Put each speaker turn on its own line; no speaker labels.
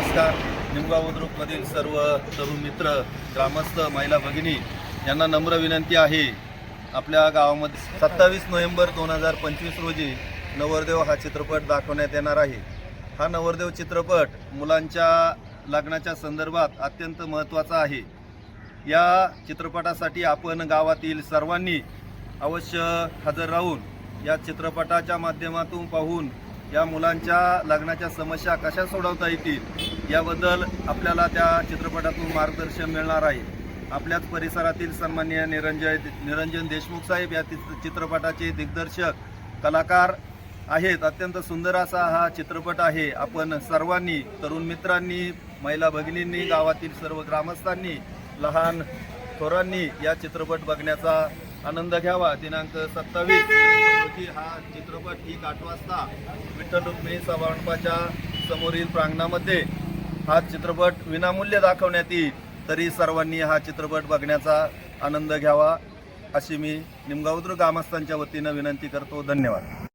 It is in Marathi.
नमस्कार. निमगाव बुद्रुकमधील सर्व तरुण मित्र, ग्रामस्थ, महिला भगिनी यांना नम्र विनंती आहे. आपल्या गावामध्ये 27 नोव्हेंबर 2025 रोजी नवरदेव हा चित्रपट दाखवण्यात येणार आहे. हा नवरदेव चित्रपट मुलांच्या लग्नाच्या संदर्भात अत्यंत महत्त्वाचा आहे. या चित्रपटासाठी आपण गावातील सर्वांनी अवश्य हजर राहून या चित्रपटाच्या माध्यमातून पाहून या मुलांच्या लग्नाच्या समस्या कशा सोडवता येतील याबद्दल आपल्याला त्या चित्रपटातून मार्गदर्शन मिळणार आहे. आपल्याच परिसरातील सन्माननीय निरंजन देशमुख साहेब या चित्रपटाचे दिग्दर्शक कलाकार आहेत. अत्यंत सुंदर असा हा चित्रपट आहे. आपण सर्वांनी, तरुण मित्रांनी, महिला भगिनींनी, गावातील सर्व ग्रामस्थांनी, लहान थोरांनी या चित्रपट बघण्याचा आनंद घ्यावा. दिनांक 27 रोजी हा चित्रपट ठीक 8 वाजता विठ्ठल रुक्मिणी सभामंडपाच्या समोरील प्रांगणामध्ये हा चित्रपट विनामूल्य दाखवण्यात येईल. तरी सर्वांनी हा चित्रपट बघण्याचा आनंद घ्यावा अशी मी निमगाव बुद्रुक ग्रामस्थांच्या वतीनं विनंती करतो. धन्यवाद.